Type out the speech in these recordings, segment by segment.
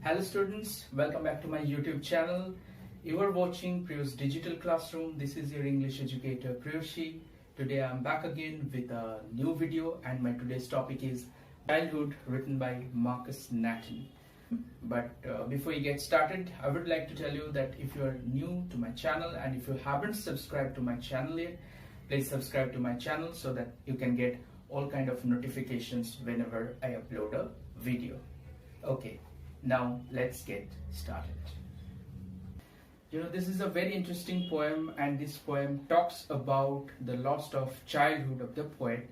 Hello students, welcome back to my YouTube channel. You are watching Priyor's Digital Classroom. This is your English educator Priyorshi. Today I am back again with a new video and my today's topic is Childhood, written by Markus Natten. But before you get started, I would like to tell you that if you are new to my channel and if you haven't subscribed to my channel yet, please subscribe to my channel so that you can get all kind of notifications whenever I upload a video. Okay, now let's get started. You know, this is a very interesting poem, and this poem talks about the loss of childhood of the poet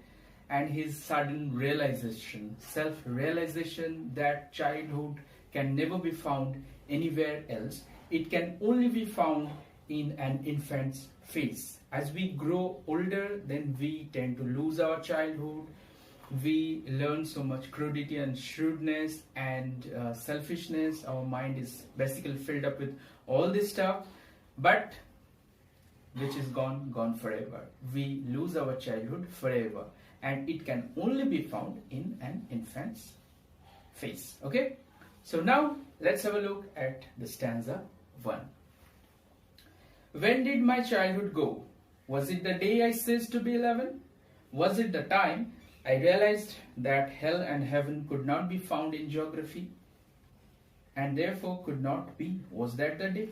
and his sudden realization, self-realization that childhood can never be found anywhere else. It can only be found in an infant's face. As we grow older, then we tend to lose our childhood. We learn so much crudity and shrewdness and selfishness. Our mind is basically filled up with all this stuff, but which is gone forever. We lose our childhood forever, and it can only be found in an infant's face. Okay, so now let's have a look at the stanza 1. When did my childhood go? Was it the day I ceased to be 11? Was it the time I realized that hell and heaven could not be found in geography and therefore could not be? Was that the day?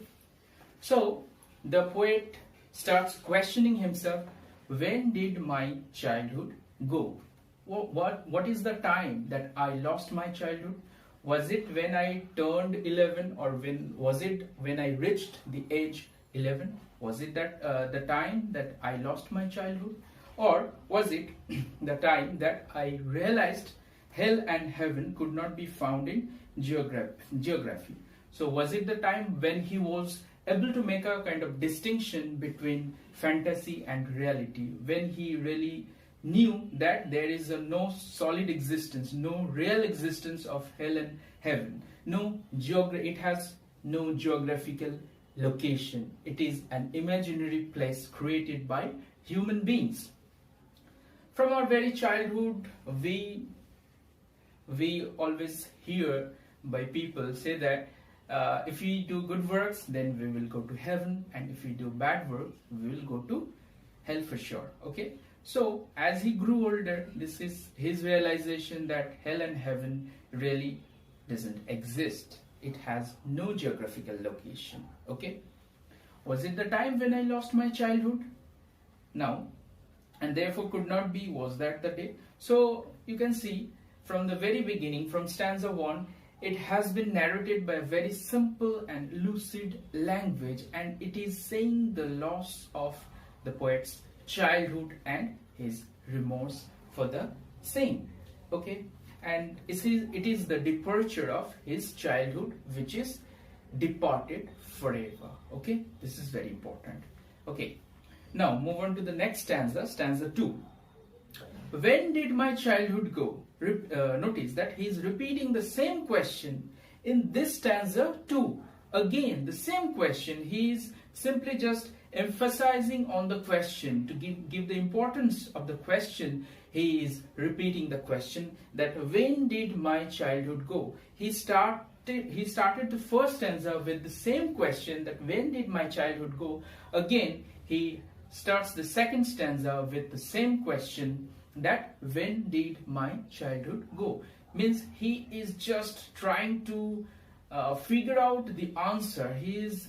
So the poet starts questioning himself. When did my childhood go? What is the time that I lost my childhood? Was it when I turned 11, or was it when I reached the age 11? Was it that the time that I lost my childhood? Or was it the time that I realized hell and heaven could not be found in geography? So was it the time when he was able to make a kind of distinction between fantasy and reality, when he really knew that there is no solid existence, no real existence of hell and heaven, it has no geographical location. It is an imaginary place created by human beings. From our very childhood, we always hear by people say that if we do good works, then we will go to heaven, and if we do bad work, we will go to hell for sure. Okay, so as he grew older, this is his realization that hell and heaven really doesn't exist. It has no geographical location. Okay, was it the time when I lost my childhood? No, and therefore could not be. Was that the day? So you can see from the very beginning, from stanza 1, it has been narrated by a very simple and lucid language, and it is saying the loss of the poet's childhood and his remorse for the same. Okay, and it is the departure of his childhood which is departed forever. Okay, this is very important. Okay, now move on to the next stanza, stanza 2. When did my childhood go? Notice that he is repeating the same question in this stanza 2. Again, the same question. He is simply just emphasizing on the question to give the importance of the question. He is repeating the question that when did my childhood go? He started the first stanza with the same question, that when did my childhood go? Again, he starts the second stanza with the same question, that when did my childhood go? Means he is just trying to figure out the answer. He is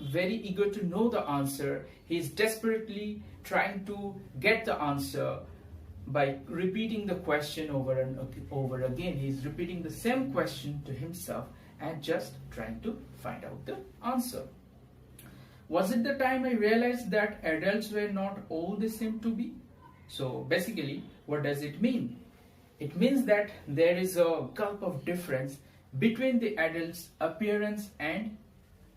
very eager to know the answer. He is desperately trying to get the answer by repeating the question over and over again. He is repeating the same question to himself and just trying to find out the answer. Was it the time I realized that adults were not all they seem to be? So basically, what does it mean? It means that there is a gulf of difference between the adults' appearance and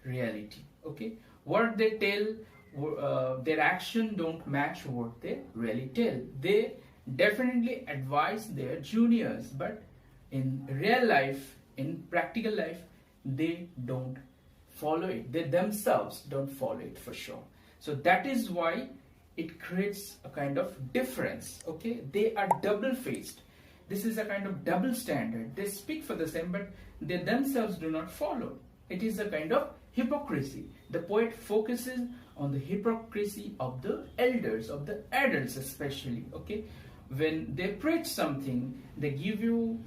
reality. Okay, what they tell, their action don't match what they really tell. They definitely advise their juniors, but in real life, in practical life, they don't follow it. They themselves don't follow it for sure. So that is why it creates a kind of difference. Okay, they are double-faced. this is a kind of double standard. They speak for the same, but they themselves do not follow. It is a kind of hypocrisy. The poet focuses on the hypocrisy of the elders, of the adults especially. Okay, when they preach something, they give you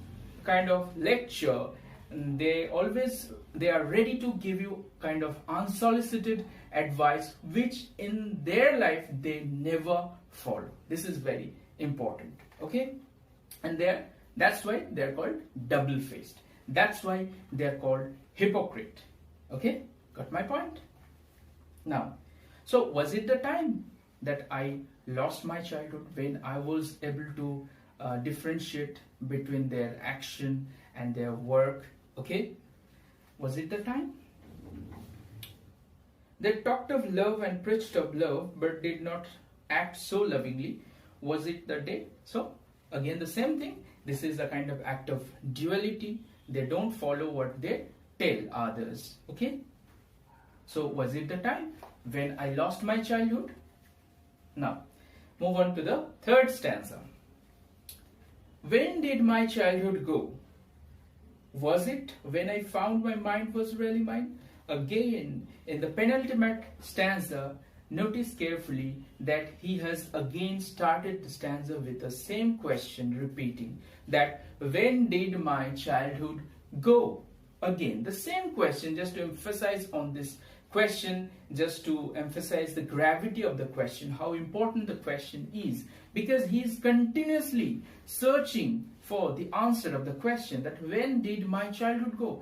kind of lecture. They are ready to give you kind of unsolicited advice, which in their life they never follow. This is very important. Okay, and that's why they're called double-faced. That's why they're called hypocrite. Okay, got my point? Now, so was it the time that I lost my childhood, when I was able to differentiate between their action and their work? Okay, was it the time? They talked of love and preached of love, but did not act so lovingly. Was it the day? So again the same thing. This is a kind of act of duality. They don't follow what they tell others. Okay, so was it the time when I lost my childhood? Now move on to the third stanza. When did my childhood go? Was it when I found my mind was really mine? Again, in the penultimate stanza, notice carefully that he has again started the stanza with the same question, repeating that when did my childhood go? Again, the same question, just to emphasize on this question, just to emphasize the gravity of the question, how important the question is, because he is continuously searching for the answer of the question, that when did my childhood go?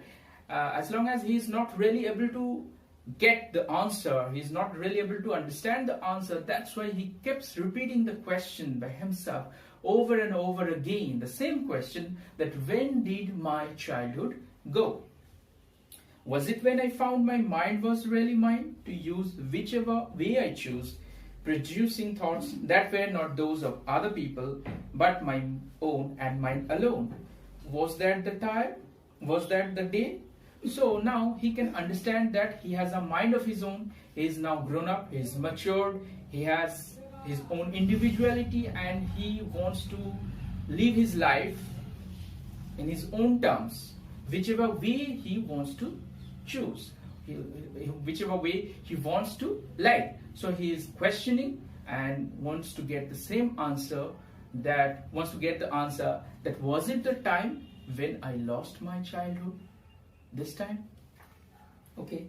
As long as he is not really able to get the answer, he is not really able to understand the answer, that's why he keeps repeating the question by himself over and over again, the same question, that when did my childhood go? Was it when I found my mind was really mine, to use whichever way I choose, producing thoughts that were not those of other people, but my own and mine alone? Was that the time? Was that the day? So now he can understand that he has a mind of his own. He is now grown up, he is matured, he has his own individuality, and he wants to live his life in his own terms, whichever way he wants to choose, whichever way he wants to like. So he is questioning and wants to get the same answer, that was it the time when I lost my childhood? This time? Okay,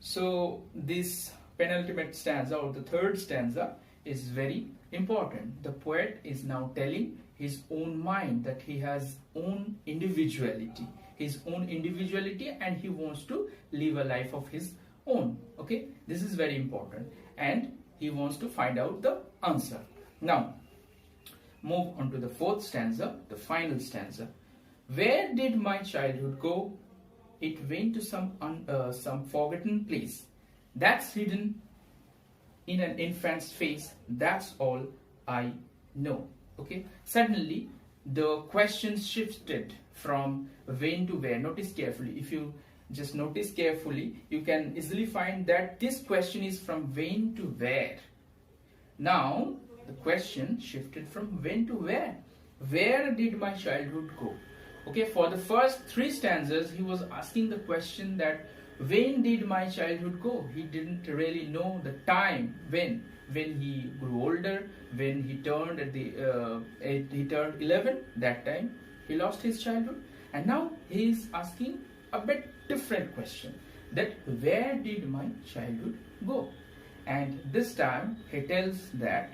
so this penultimate stanza, or the third stanza, is very important. The poet is now telling his own mind that he has own individuality, and he wants to live a life of his own. Okay, this is very important, and he wants to find out the answer. Now move on to the fourth stanza, the final stanza. Where did my childhood go? It went to some forgotten place that's hidden in an infant's face. That's all I know. Okay, suddenly the question shifted from when to where. Notice carefully. If you just notice carefully, you can easily find that this question is from when to where. Now the question shifted from when to where. Where did my childhood go? Okay, for the first three stanzas, he was asking the question that when did my childhood go? He didn't really know the time when he grew older, when he turned he turned 11. That time he lost his childhood, and now he is asking a bit different question, that where did my childhood go? And this time he tells that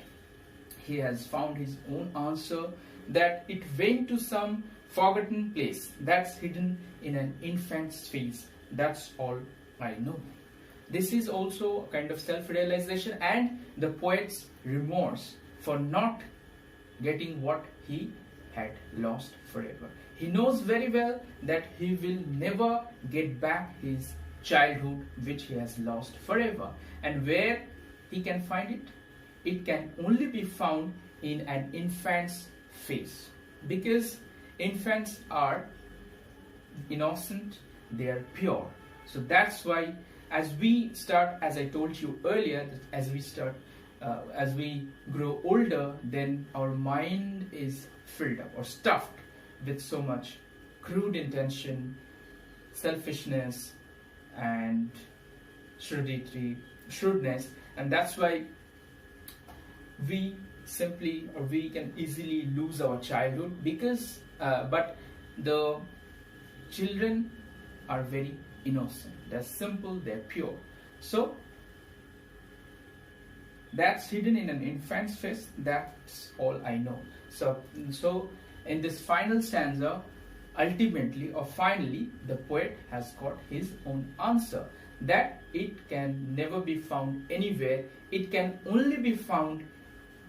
he has found his own answer, that it went to some forgotten place that's hidden in an infant's face. That's all I know. This is also a kind of self-realization and the poet's remorse for not getting what he had lost forever. He knows very well that he will never get back his childhood which he has lost forever. And where he can find it? It can only be found in an infant's face, because infants are innocent, they are pure. So that's why as we start, as I told you earlier, that as we start as we grow older, then our mind is filled up or stuffed with so much crude intention, selfishness, and shrewdness, and that's why we can easily lose our childhood, because but the children are very innocent, they're simple, they're pure. So that's hidden in an infant's face. That's all I know. So in this final stanza, ultimately or finally, the poet has got his own answer, that it can never be found anywhere. It can only be found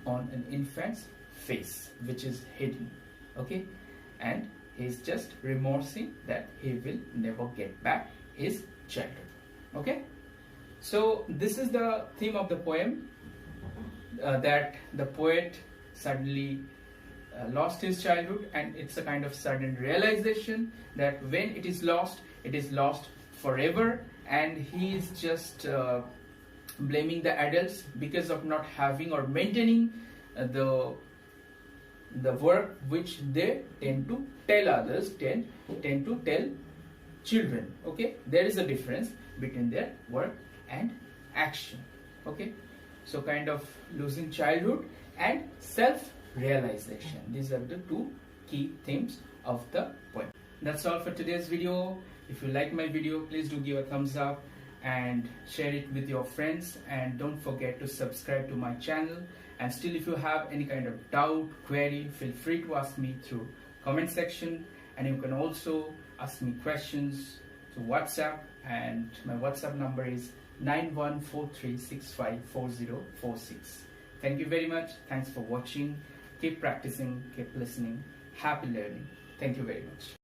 on an infant's face, which is hidden. Okay, and he's just remorsing that he will never get back his childhood. Okay, so this is the theme of the poem, that the poet suddenly lost his childhood, and it's a kind of sudden realization that when it is lost forever, and he is just blaming the adults because of not having or maintaining the work which they tend to tell others, tend to tell children. Okay, there is a difference between their work and action. Okay, so kind of losing childhood and self-realization, these are the two key themes of the poem. That's all for today's video. If you like my video, please do give a thumbs up and share it with your friends, and don't forget to subscribe to my channel. And still, if you have any kind of doubt, query, feel free to ask me through comment section, and you can also ask me questions through WhatsApp, and my WhatsApp number is 9143654046. Thank you very much. Thanks for watching. Keep practicing, keep listening. Happy learning. Thank you very much.